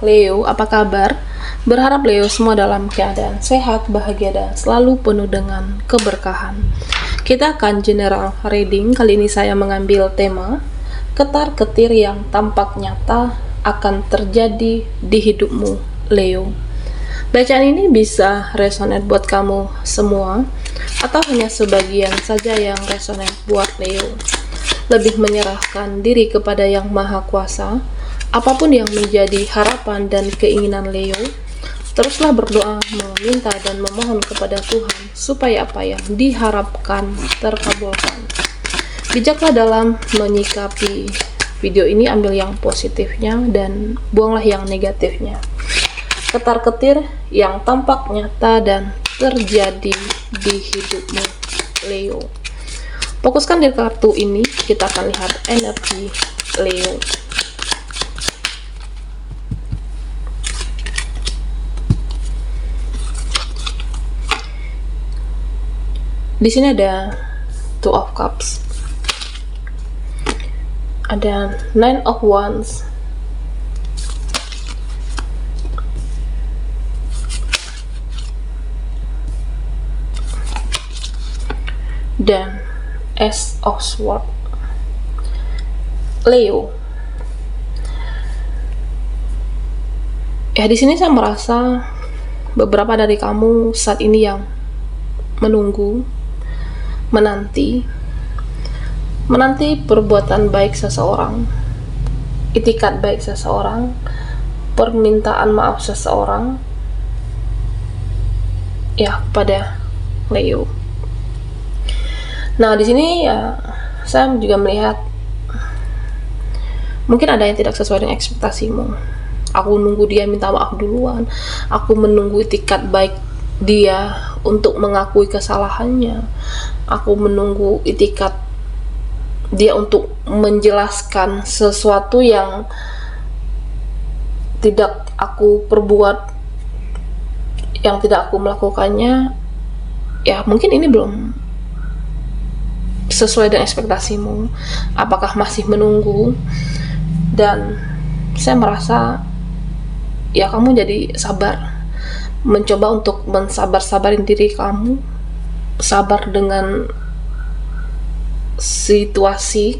Leo, apa kabar? Berharap Leo semua dalam keadaan sehat, bahagia, dan selalu penuh dengan keberkahan. Kita akan general reading. Kali ini saya mengambil tema ketar-ketir yang tampak nyata akan terjadi di hidupmu, Leo. Bacaan ini bisa resonate buat kamu semua, atau hanya sebagian saja yang resonate buat Leo. Lebih menyerahkan diri kepada Yang Maha Kuasa. Apapun yang menjadi harapan dan keinginan Leo, teruslah berdoa, meminta dan memohon kepada Tuhan supaya apa yang diharapkan terkabulkan. Bijaklah dalam menyikapi video ini, ambil yang positifnya dan buanglah yang negatifnya. Ketar-ketir yang tampak nyata dan terjadi di hidupmu, Leo. Fokuskan di kartu ini, kita akan lihat energi Leo. Di sini ada Two of Cups, ada Nine of Wands, dan Ace of Swords. Leo, ya di sini saya merasa beberapa dari kamu saat ini yang menunggu, menanti perbuatan baik seseorang, itikat baik seseorang, permintaan maaf seseorang ya kepada Leo. Nah, di sini ya saya juga melihat mungkin ada yang tidak sesuai dengan ekspektasimu. Aku nunggu dia minta maaf duluan, aku menunggu itikat baik dia untuk mengakui kesalahannya, aku menunggu itikat dia untuk menjelaskan sesuatu yang tidak aku perbuat, yang tidak aku melakukannya. Ya mungkin ini belum sesuai dengan ekspektasimu. Apakah masih menunggu? Dan saya merasa ya kamu jadi sabar, mencoba untuk mensabar-sabarin diri kamu, sabar dengan situasi,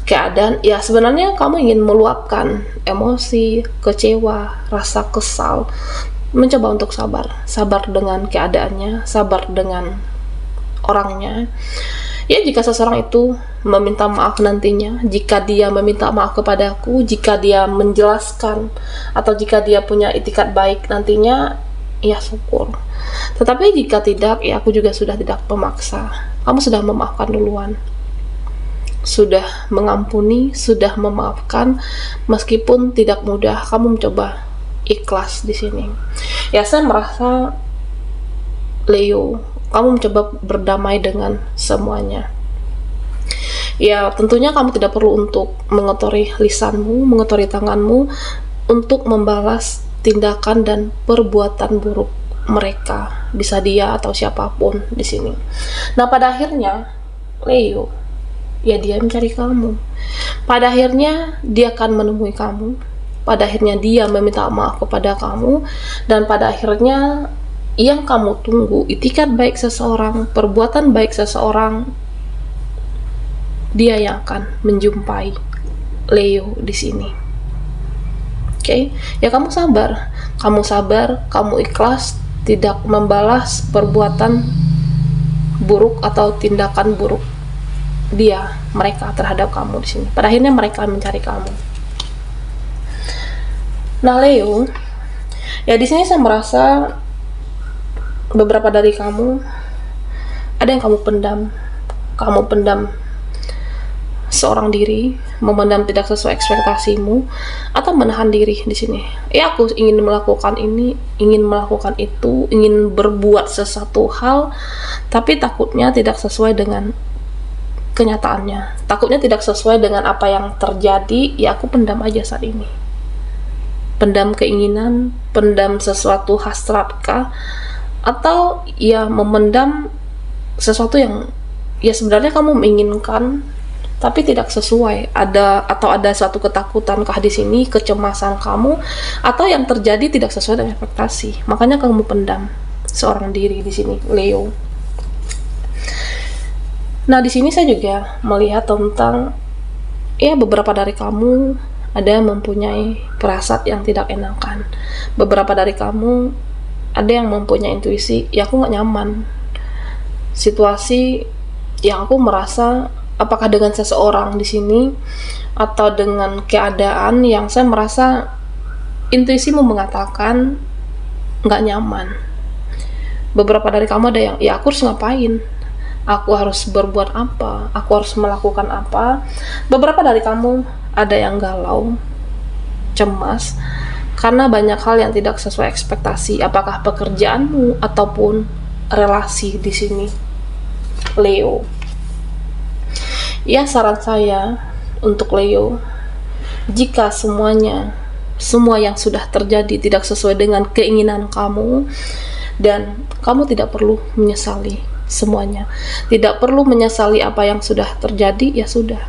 keadaan. Ya sebenarnya kamu ingin meluapkan emosi, kecewa, rasa kesal, mencoba untuk sabar dengan keadaannya, sabar dengan orangnya. Ya jika seseorang itu meminta maaf nantinya, jika dia meminta maaf kepadaku, jika dia menjelaskan, atau jika dia punya itikat baik nantinya, ya syukur. Tetapi jika tidak, ya aku juga sudah tidak memaksa. Kamu sudah memaafkan duluan, sudah mengampuni, sudah memaafkan, meskipun tidak mudah. Kamu mencoba ikhlas di sini. Ya saya merasa Leo, kamu mencoba berdamai dengan semuanya. Ya tentunya kamu tidak perlu untuk mengotori lisanmu, mengotori tanganmu untuk membalas tindakan dan perbuatan buruk mereka, bisa dia atau siapapun di sini. Nah pada akhirnya Leo, ya dia mencari kamu. Pada akhirnya dia akan menemui kamu. Pada akhirnya dia meminta maaf kepada kamu, dan pada akhirnya yang kamu tunggu, itikat baik seseorang, perbuatan baik seseorang, dia yang akan menjumpai Leo di sini. Oke, ya kamu sabar, kamu ikhlas, tidak membalas perbuatan buruk atau tindakan buruk mereka terhadap kamu di sini. Pada akhirnya mereka mencari kamu. Nah Leo, ya di sini saya merasa beberapa dari kamu ada yang kamu pendam seorang diri, memendam tidak sesuai ekspektasimu, atau menahan diri di sini. Ya aku ingin melakukan ini, ingin melakukan itu, ingin berbuat sesuatu hal, tapi takutnya tidak sesuai dengan kenyataannya, takutnya tidak sesuai dengan apa yang terjadi. Ya aku pendam aja saat ini, pendam keinginan, pendam sesuatu hasratkah, atau ya memendam sesuatu yang ya sebenarnya kamu menginginkan, tapi tidak sesuai, ada suatu ketakutan di sini, kecemasan kamu, atau yang terjadi tidak sesuai dengan ekspektasi, makanya kamu pendam seorang diri di sini, Leo. Nah, di sini saya juga melihat tentang beberapa dari kamu ada yang mempunyai perasaan yang tidak enakan, beberapa dari kamu ada yang mempunyai intuisi, aku nggak nyaman situasi yang aku merasa, apakah dengan seseorang di sini atau dengan keadaan yang saya merasa intuisimu mengatakan nggak nyaman. Beberapa dari kamu ada yang, aku harus ngapain? Aku harus berbuat apa? Aku harus melakukan apa? Beberapa dari kamu ada yang galau, cemas, karena banyak hal yang tidak sesuai ekspektasi, apakah pekerjaanmu ataupun relasi di sini, Leo. Saran saya untuk Leo, jika semua yang sudah terjadi tidak sesuai dengan keinginan kamu, dan kamu tidak perlu menyesali semuanya, tidak perlu menyesali apa yang sudah terjadi, ya sudah,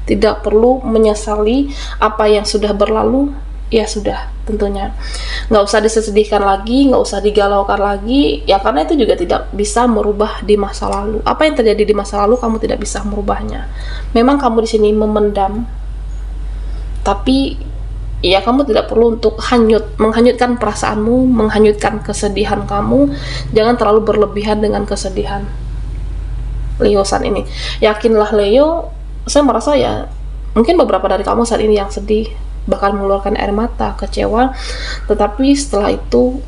tidak perlu menyesali apa yang sudah berlalu, ya sudah, tentunya nggak usah disedihkan lagi, nggak usah digalaukan lagi, karena itu juga tidak bisa merubah di masa lalu. Apa yang terjadi di masa lalu kamu tidak bisa merubahnya. Memang kamu di sini memendam, tapi kamu tidak perlu untuk menghanyutkan perasaanmu, menghanyutkan kesedihan kamu. Jangan terlalu berlebihan dengan kesedihan, Leo saat ini. Yakinlah Leo, saya merasa mungkin beberapa dari kamu saat ini yang sedih, bahkan mengeluarkan air mata, kecewa, tetapi setelah itu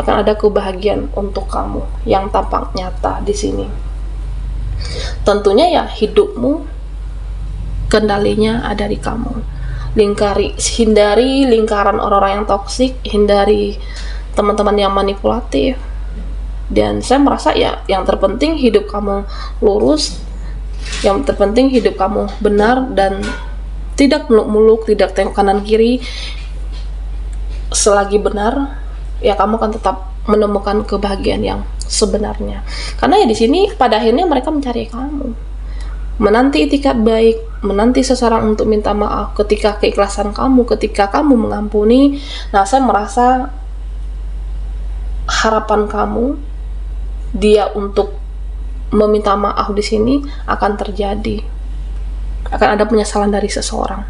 akan ada kebahagiaan untuk kamu yang tampak nyata di sini. Tentunya hidupmu, kendalinya ada di kamu. Hindari lingkaran orang-orang yang toksik, hindari teman-teman yang manipulatif. Dan saya merasa yang terpenting hidup kamu lurus, yang terpenting hidup kamu benar dan tidak muluk-muluk, tidak tengok kanan kiri. Selagi benar, kamu akan tetap menemukan kebahagiaan yang sebenarnya. Karena di sini pada akhirnya mereka mencari kamu, menanti itikat baik, menanti seseorang untuk minta maaf. Ketika keikhlasan kamu, ketika kamu mengampuni, nah saya merasa harapan kamu dia untuk meminta maaf di sini akan terjadi. Akan ada penyesalan dari seseorang,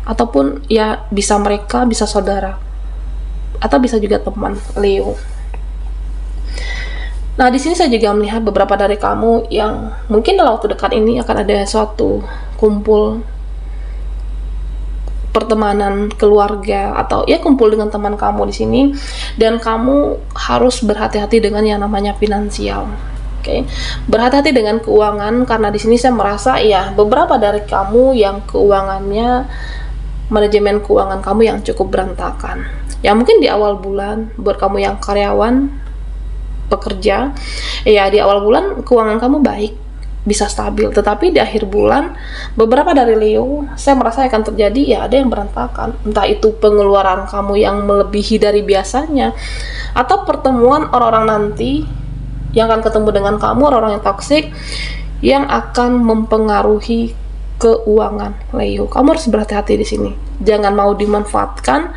ataupun bisa mereka, bisa saudara, atau bisa juga teman, Leo. Nah, di sini saya juga melihat beberapa dari kamu yang mungkin dalam waktu dekat ini akan ada suatu kumpul pertemanan keluarga, atau kumpul dengan teman kamu di sini, dan kamu harus berhati-hati dengan yang namanya finansial. Berhati-hati dengan keuangan, karena di sini saya merasa beberapa dari kamu yang keuangannya, manajemen keuangan kamu yang cukup berantakan. Mungkin di awal bulan, buat kamu yang karyawan, pekerja, di awal bulan keuangan kamu baik, bisa stabil, tetapi di akhir bulan beberapa dari Leo, saya merasa akan terjadi ada yang berantakan. Entah itu pengeluaran kamu yang melebihi dari biasanya, atau pertemuan orang-orang nanti yang akan ketemu dengan kamu, orang-orang yang toksik yang akan mempengaruhi keuangan Leo. Kamu harus berhati-hati di sini. Jangan mau dimanfaatkan.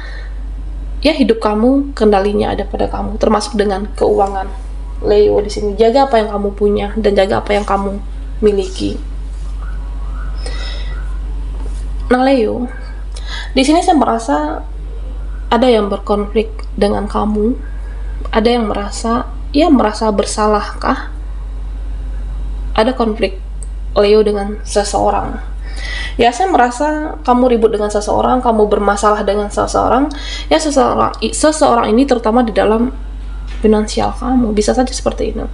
Hidup kamu, kendalinya ada pada kamu, termasuk dengan keuangan Leo di sini. Jaga apa yang kamu punya dan jaga apa yang kamu miliki. Nah, Leo, di sini saya merasa ada yang berkonflik dengan kamu, ada yang merasa bersalahkah? Ada konflik Leo dengan seseorang. Saya merasa kamu ribut dengan seseorang, kamu bermasalah dengan seseorang. Seseorang ini terutama di dalam finansial kamu, bisa saja seperti ini.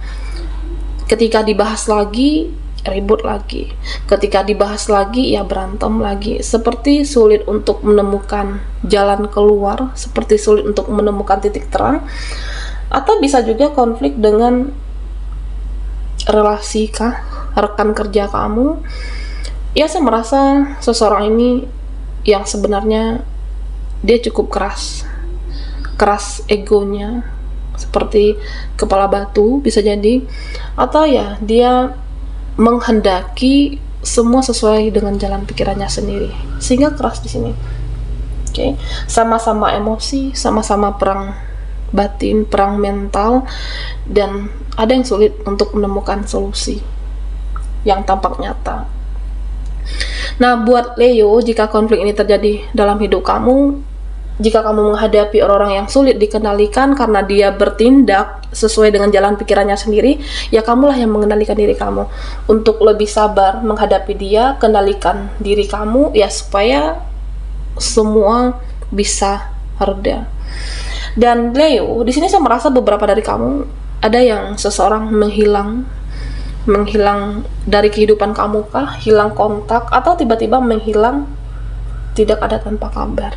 Ketika dibahas lagi, ribut lagi. Ketika dibahas lagi, berantem lagi. Seperti sulit untuk menemukan jalan keluar, seperti sulit untuk menemukan titik terang. Atau bisa juga konflik dengan relasi rekan kerja kamu. Saya merasa seseorang ini yang sebenarnya dia cukup keras egonya, seperti kepala batu bisa jadi, atau dia menghendaki semua sesuai dengan jalan pikirannya sendiri, sehingga keras di sini. Oke, sama-sama emosi, sama-sama perang batin, perang mental, dan ada yang sulit untuk menemukan solusi yang tampak nyata. Nah, buat Leo, jika konflik ini terjadi dalam hidup kamu, jika kamu menghadapi orang-orang yang sulit dikendalikan karena dia bertindak sesuai dengan jalan pikirannya sendiri, ya kamulah yang mengendalikan diri kamu untuk lebih sabar menghadapi dia. Kendalikan diri kamu ya, supaya semua bisa reda. Dan Leo, di sini saya merasa beberapa dari kamu ada yang seseorang menghilang dari kehidupan kamu kah, hilang kontak, atau tiba-tiba menghilang tidak ada tanpa kabar.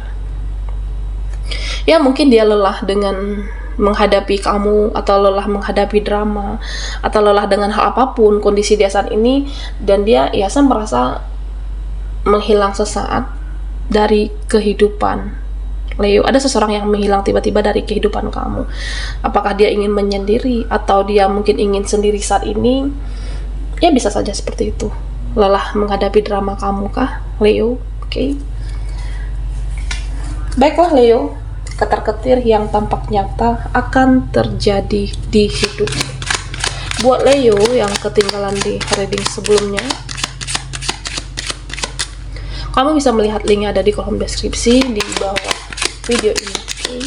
Ya, mungkin dia lelah dengan menghadapi kamu, atau lelah menghadapi drama, atau lelah dengan hal apapun kondisi dia saat ini, dan dia saya merasa menghilang sesaat dari kehidupan Leo. Ada seseorang yang menghilang tiba-tiba dari kehidupan kamu. Apakah dia ingin menyendiri, atau dia mungkin ingin sendiri saat ini? Ya, bisa saja seperti itu. Lelah menghadapi drama kamu kah, Leo? Oke. Baiklah Leo, ketar-ketir yang tampak nyata akan terjadi di hidup. Buat Leo yang ketinggalan di reading sebelumnya, kamu bisa melihat linknya ada di kolom deskripsi di bawah video ini. Okay.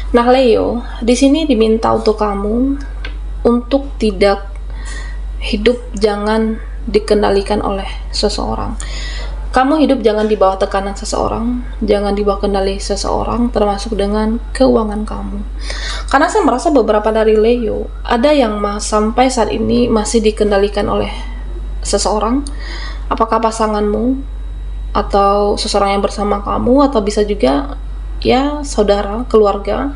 Nah Leo, di sini diminta untuk kamu untuk tidak hidup jangan dikendalikan oleh seseorang. Kamu hidup jangan di bawah tekanan seseorang, jangan di bawah kendali seseorang, termasuk dengan keuangan kamu. Karena saya merasa beberapa dari Leo ada yang sampai saat ini masih dikendalikan oleh seseorang, apakah pasanganmu atau seseorang yang bersama kamu, atau bisa juga ya saudara, keluarga.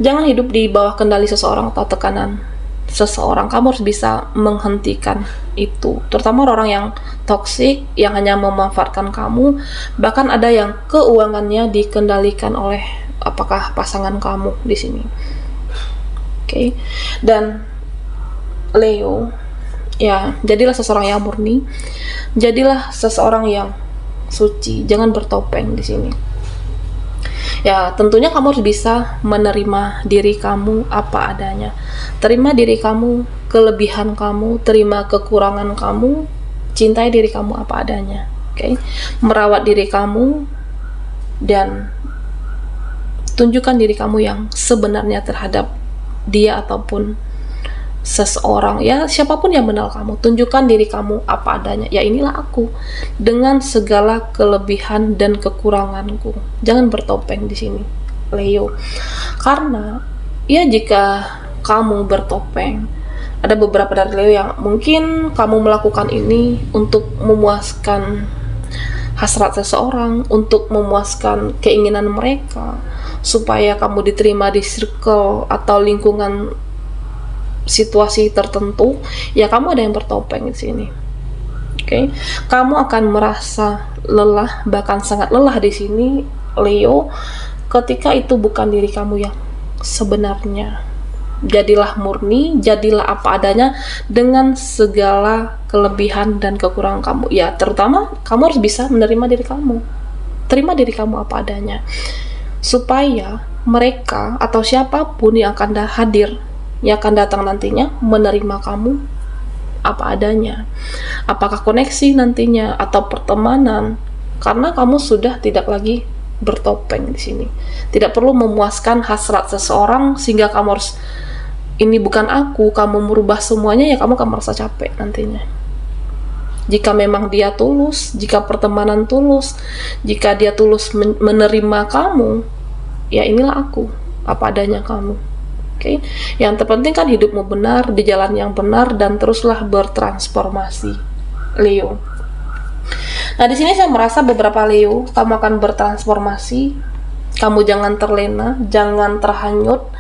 Jangan hidup di bawah kendali seseorang atau tekanan seseorang. Kamu harus bisa menghentikan itu, terutama orang yang toksik, yang hanya memanfaatkan kamu. Bahkan ada yang keuangannya dikendalikan oleh apakah pasangan kamu di sini. Oke. Dan Leo, ya, jadilah seseorang yang murni, jadilah seseorang yang suci, jangan bertopeng di sini. Ya, tentunya kamu harus bisa menerima diri kamu apa adanya. Terima diri kamu, kelebihan kamu, terima kekurangan kamu, cintai diri kamu apa adanya. Oke? Merawat diri kamu dan tunjukkan diri kamu yang sebenarnya terhadap dia ataupun seseorang, ya siapapun yang mengenal kamu. Tunjukkan diri kamu apa adanya. Ya, inilah aku dengan segala kelebihan dan kekuranganku. Jangan bertopeng di sini, Leo. Karena ya jika kamu bertopeng, ada beberapa dari Leo yang mungkin kamu melakukan ini untuk memuaskan hasrat seseorang, untuk memuaskan keinginan mereka, supaya kamu diterima di circle atau lingkungan situasi tertentu. Ya, kamu ada yang bertopeng di sini. Oke. Kamu akan merasa lelah, bahkan sangat lelah di sini, Leo, ketika itu bukan diri kamu yang sebenarnya. Jadilah murni, jadilah apa adanya dengan segala kelebihan dan kekurangan kamu. Ya, terutama kamu harus bisa menerima diri kamu. Terima diri kamu apa adanya, supaya mereka atau siapapun yang akan hadir, yang akan datang nantinya, menerima kamu apa adanya. Apakah koneksi nantinya atau pertemanan, karena kamu sudah tidak lagi bertopeng di sini. Tidak perlu memuaskan hasrat seseorang sehingga kamu harus, ini bukan aku, kamu merubah semuanya. Ya, kamu akan merasa capek nantinya. Jika memang dia tulus, jika pertemanan tulus, jika dia tulus menerima kamu, ya inilah aku, apa adanya kamu. Oke. Yang terpenting kan hidupmu benar, di jalan yang benar, dan teruslah bertransformasi, Leo. Nah, di sini saya merasa beberapa Leo, kamu akan bertransformasi, Kamu jangan terlena, jangan terhanyut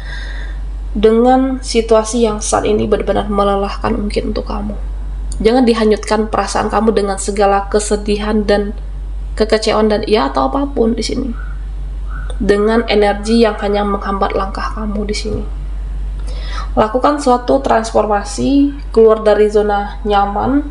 dengan situasi yang saat ini benar-benar melelahkan mungkin untuk kamu. Jangan dihanyutkan perasaan kamu dengan segala kesedihan dan kekecewaan dan ya atau apapun di sini. Dengan energi yang hanya menghambat langkah kamu di sini. Lakukan suatu transformasi, keluar dari zona nyaman.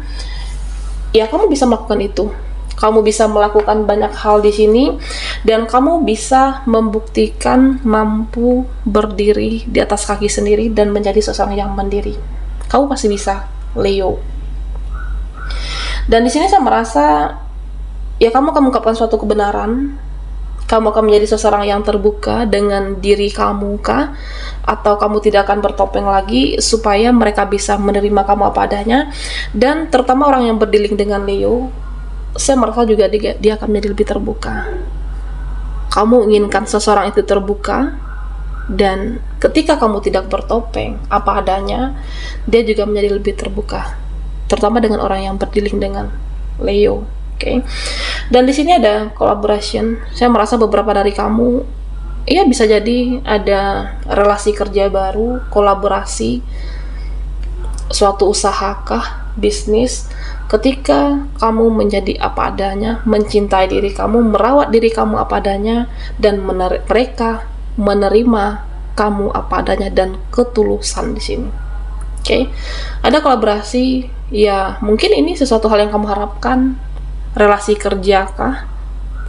Ya, kamu bisa melakukan itu. Kamu bisa melakukan banyak hal di sini dan kamu bisa membuktikan mampu berdiri di atas kaki sendiri dan menjadi seseorang yang mandiri. Kamu pasti bisa, Leo. Dan di sini saya merasa ya kamu akan mengungkapkan suatu kebenaran. Kamu akan menjadi seseorang yang terbuka dengan diri kamu kah? Atau kamu tidak akan bertopeng lagi supaya mereka bisa menerima kamu apa adanya. Dan terutama orang yang berdealing dengan Leo, saya merasa juga dia akan menjadi lebih terbuka. Kamu inginkan seseorang itu terbuka, dan ketika kamu tidak bertopeng apa adanya, dia juga menjadi lebih terbuka, terutama dengan orang yang berdealing dengan Leo. Oke. Dan di sini ada collaboration. Saya merasa beberapa dari kamu ya bisa jadi ada relasi kerja baru, kolaborasi, suatu usahakah, bisnis. Ketika kamu menjadi apa adanya, mencintai diri kamu, merawat diri kamu apa adanya, dan mereka menerima kamu apa adanya dan ketulusan di sini. Oke. Ada kolaborasi, ya mungkin ini sesuatu hal yang kamu harapkan, relasi kerja kah,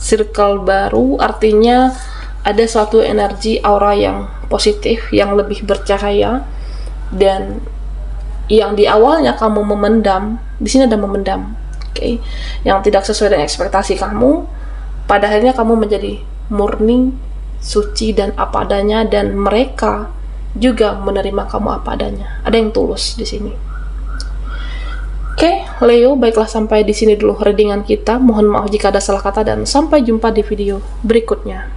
circle baru, artinya ada suatu energi aura yang positif, yang lebih bercahaya, dan yang di awalnya kamu memendam, di sini ada memendam, oke, yang tidak sesuai dengan ekspektasi kamu, pada akhirnya kamu menjadi murni, suci dan apa adanya, dan mereka juga menerima kamu apa adanya. Ada yang tulus di sini. Oke, Leo, baiklah sampai di sini dulu readingan kita. Mohon maaf jika ada salah kata dan sampai jumpa di video berikutnya.